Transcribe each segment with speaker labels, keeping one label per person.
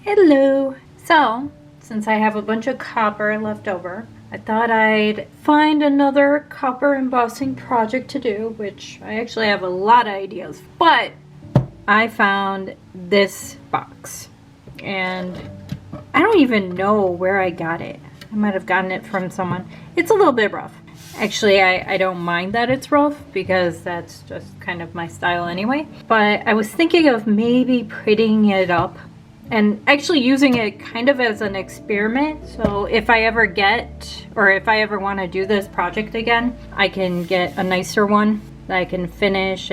Speaker 1: Hello! So, since I have a bunch of copper left over, I thought I'd find another copper embossing project to do, which I actually have a lot of ideas, but I found this box, and I don't even know where I got it. I might have gotten it from someone. It's a little bit rough. Actually, I don't mind that it's rough because that's just kind of my style anyway. But I was thinking of maybe prettying it up and actually using it kind of as an experiment. So if I ever want to do this project again, I can get a nicer one that I can finish.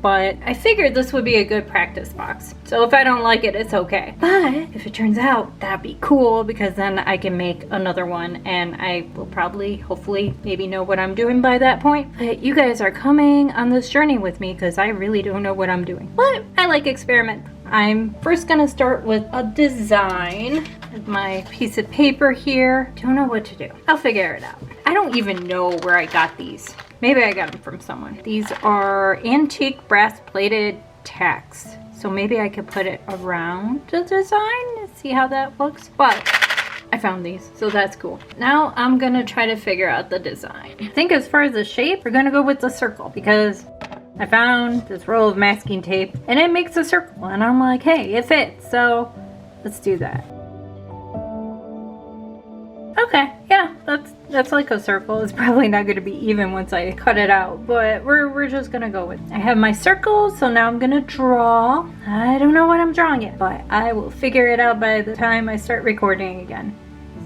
Speaker 1: But I figured this would be a good practice box. So if I don't like it, it's okay. But if it turns out, that'd be cool because then I can make another one and I will probably, hopefully, maybe know what I'm doing by that point. But you guys are coming on this journey with me because I really don't know what I'm doing. But I like experiment. I'm first gonna start with a design with my piece of paper here. Don't know what to do. I'll figure it out. I don't even know where I got these. Maybe I got them from someone. These are antique brass plated tacks. So maybe I could put it around the design and see how that looks. But I found these, so that's cool. Now I'm gonna try to figure out the design. I think as far as the shape, we're gonna go with the circle because I found this roll of masking tape and it makes a circle. And I'm like, hey, it fits. So let's do that. Okay, yeah, that's like a circle. It's probably not going to be even once I cut it out, but we're just going to go with it. I have my circle, so now I'm going to draw. I don't know what I'm drawing yet, but I will figure it out by the time I start recording again.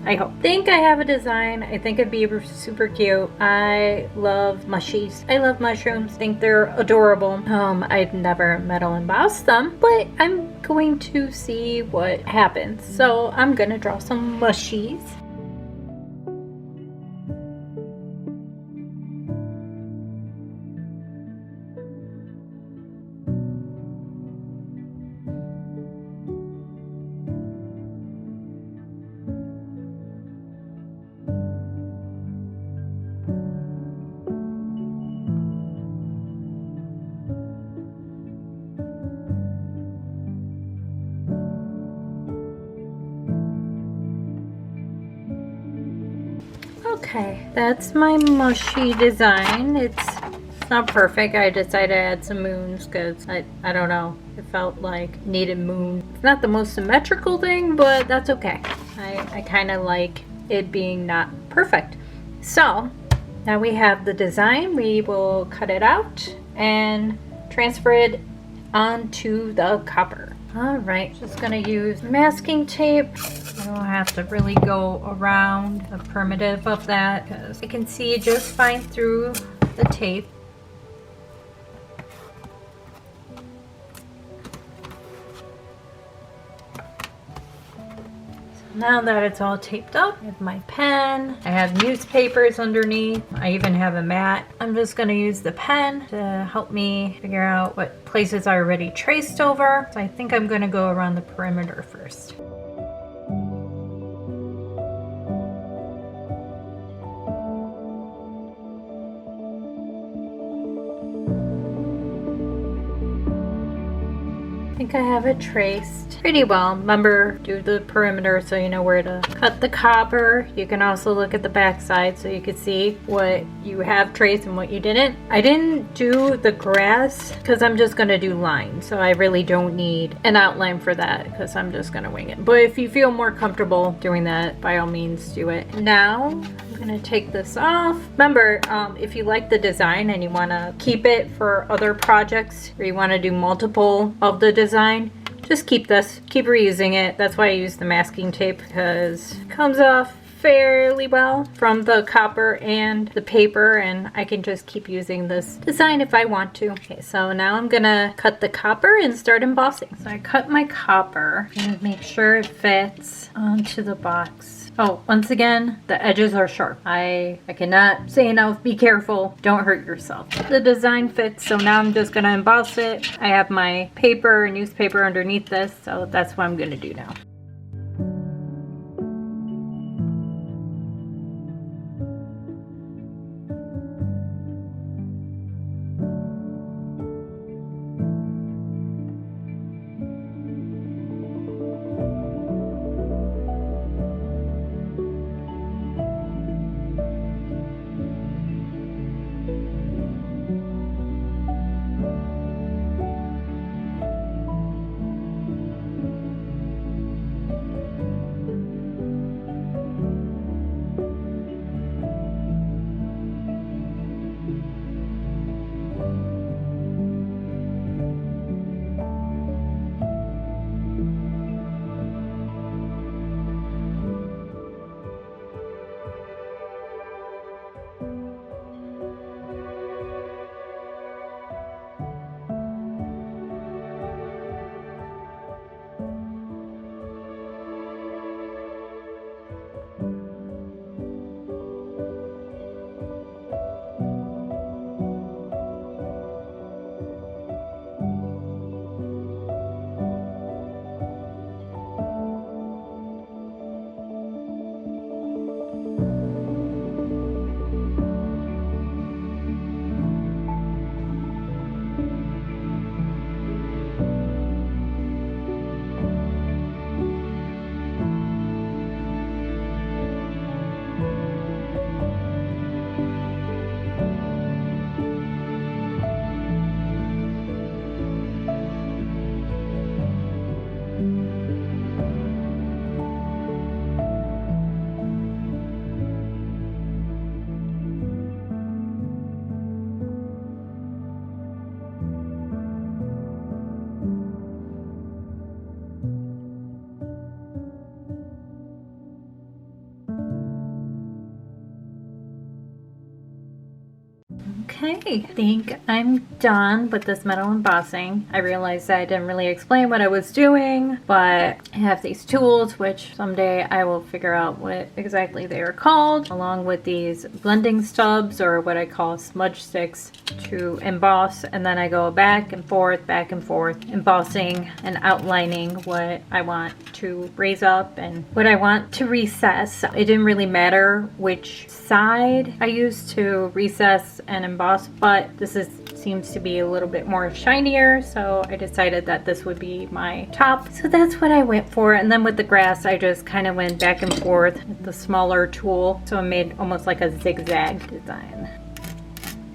Speaker 1: I hope. I think I have a design. I think it'd be super cute. I love mushies. I love mushrooms. I think they're adorable. I've never metal embossed them, but I'm going to see what happens. So I'm going to draw some mushies. Okay, that's my mushy design. It's not perfect. I decided to add some moons because I don't know. It felt like needed moon. It's not the most symmetrical thing, but that's okay. I kind of like it being not perfect. So now we have the design. We will cut it out and transfer it onto the copper. Alright, just gonna use masking tape. I don't have to really go around the primitive of that because I can see just fine through the tape. Now that it's all taped up, I have my pen. I have newspapers underneath. I even have a mat. I'm just gonna use the pen to help me figure out what places I already traced over. So I think I'm gonna go around the perimeter first. I think I have it traced pretty well. Remember, do the perimeter so you know where to cut the copper. You can also look at the back side so you can see what you have traced and what you didn't. I didn't do the grass because I'm just gonna do lines, so I really don't need an outline for that because I'm just gonna wing it. But if you feel more comfortable doing that, by all means do it. Now I'm gonna take this off. Remember, if you like the design and you want to keep it for other projects or you want to do multiple of the design, just keep this, keep reusing it. That's why I use the masking tape because it comes off fairly well from the copper and the paper, and I can just keep using this design if I want to. Okay, so now I'm gonna cut the copper and start embossing. So I cut my copper and make sure it fits onto the box. Oh, once again, the edges are sharp. I cannot say enough, be careful, don't hurt yourself. The design fits, so now I'm just gonna emboss it. I have my paper and newspaper underneath this, so that's what I'm gonna do now. Okay, I think I'm done with this metal embossing. I realized I didn't really explain what I was doing, but I have these tools, which someday I will figure out what exactly they are called, along with these blending stubs, or what I call smudge sticks, to emboss. And then I go back and forth, embossing and outlining what I want to raise up and what I want to recess. It didn't really matter which side I used to recess and emboss, but this seems to be a little bit more shinier, so I decided that this would be my top. So that's what I went for. And then with the grass, I just kind of went back and forth with the smaller tool, so I made almost like a zigzag design.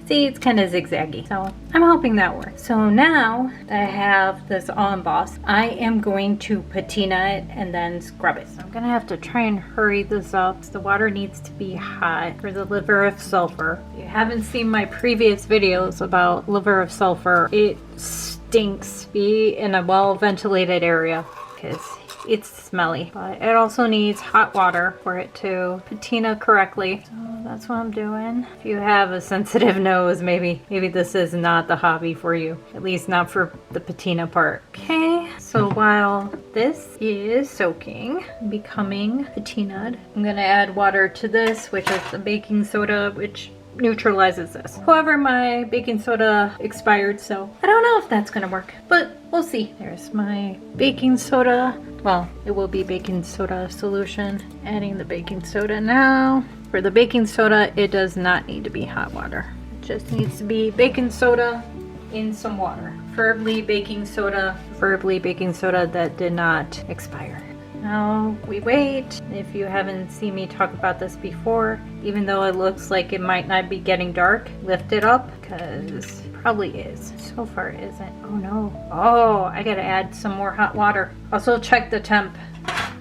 Speaker 1: See, it's kind of zigzaggy, so I'm hoping that works. So now that I have this all embossed, I am going to patina it and then scrub it. So I'm gonna have to try and hurry this up. The water needs to be hot for the liver of sulfur. If you haven't seen my previous videos about liver of sulfur, it stinks. Be in a well-ventilated area because it's smelly, but it also needs hot water for it to patina correctly. So that's what I'm doing. If you have a sensitive nose, maybe this is not the hobby for you, at least not for the patina part. Okay, so while this is soaking, becoming patinaed, I'm gonna add water to this, which is the baking soda, which neutralizes this. However, my baking soda expired, so I don't know if that's gonna work, but we'll see. There's my baking soda. Well, it will be baking soda solution. Adding the baking soda now. For the baking soda, it does not need to be hot water. It just needs to be baking soda in some water. Preferably baking soda that did not expire. Now we wait. If you haven't seen me talk about this before, even though it looks like it might not be getting dark, lift it up, because it probably is. So far it isn't. Oh no. Oh, I gotta add some more hot water. Also check the temp.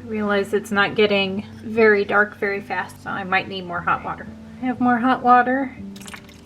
Speaker 1: Realize it's not getting very dark very fast, so I might need more hot water. I have more hot water.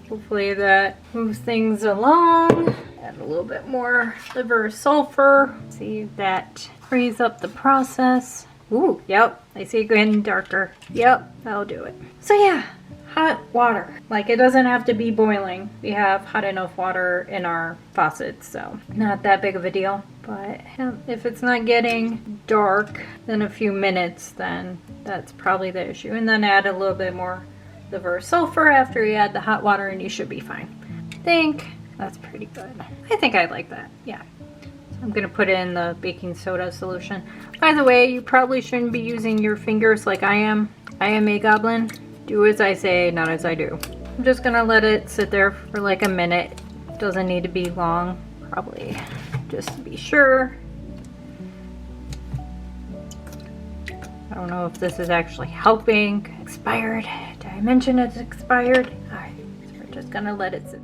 Speaker 1: Hopefully that moves things along. Add a little bit more liver sulfur. See if that hurries up the process. Ooh, yep, I see it getting darker. Yep, that'll do it. So yeah, hot water. Like, it doesn't have to be boiling. We have hot enough water in our faucets, so not that big of a deal. But if it's not getting dark in a few minutes, then that's probably the issue. And then add a little bit more liver sulfur after you add the hot water and you should be fine. I think that's pretty good. I think I like that, yeah. So I'm gonna put in the baking soda solution. By the way, you probably shouldn't be using your fingers like I am. I am a goblin. Do as I say, not as I do. I'm just gonna let it sit there for like a minute. Doesn't need to be long, probably, just to be sure. I don't know if this is actually helping. Expired. Did I mention it's expired? Alright, so we're just gonna let it sit.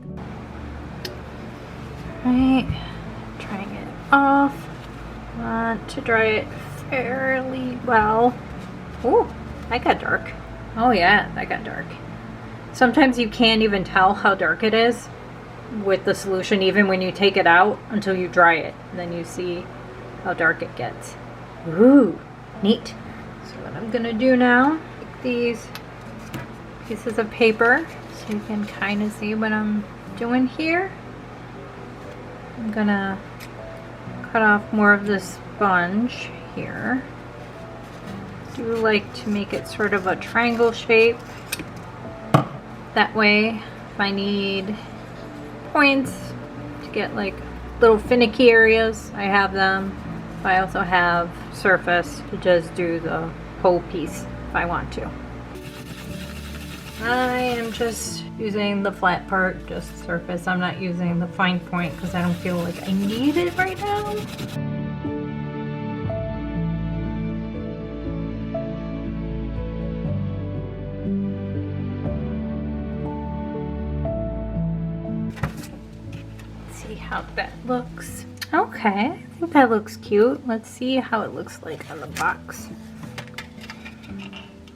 Speaker 1: Alright, trying it off. Want to dry it fairly well. Ooh, that got dark. Oh yeah, that got dark. Sometimes you can't even tell how dark it is with the solution, even when you take it out, until you dry it. And then you see how dark it gets. Ooh, neat. So what I'm gonna do now, take these pieces of paper so you can kind of see what I'm doing here. I'm gonna cut off more of the sponge here. I do like to make it sort of a triangle shape. That way, if I need points to get like little finicky areas, I have them. I also have surface to just do the whole piece if I want to. I am just using the flat part, just surface. I'm not using the fine point because I don't feel like I need it right now. How that looks. Okay, I think that looks cute. Let's see how it looks like on the box.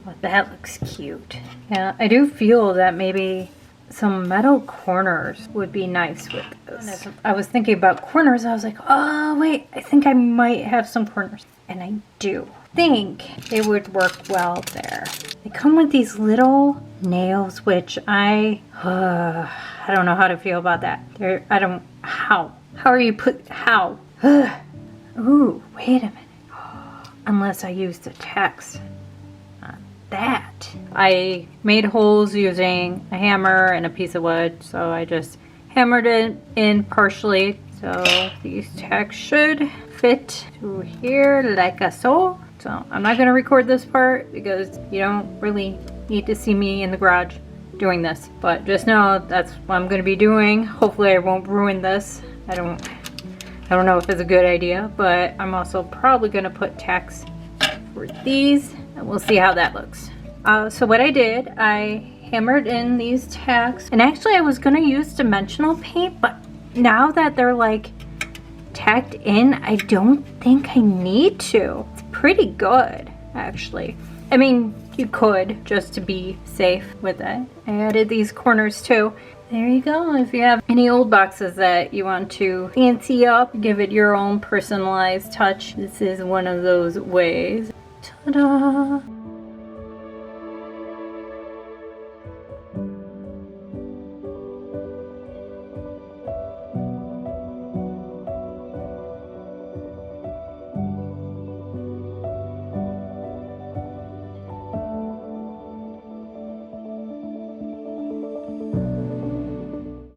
Speaker 1: Well, that looks cute. Yeah, I do feel that maybe some metal corners would be nice with this. I was thinking about corners. I was like, oh wait, I think I might have some corners. And I do think they would work well there. They come with these little nails, which I don't know how to feel about that. How are you how? Ooh, wait a minute. Unless I use the text on that. I made holes using a hammer and a piece of wood, so I just hammered it in partially. So these tacks should fit through here like a so. So I'm not gonna record this part because you don't really need to see me in the garage doing this. But just know that's what I'm gonna be doing. Hopefully I won't ruin this. I don't know if it's a good idea, but I'm also probably gonna put tacks for these and we'll see how that looks. So what I did, I hammered in these tacks, and actually I was gonna use dimensional paint, but now that they're like tacked in, I don't think I need to. It's pretty good, actually. I mean, you could just to be safe with it. I added these corners too. There you go. If you have any old boxes that you want to fancy up, give it your own personalized touch, this is one of those ways. Ta-da!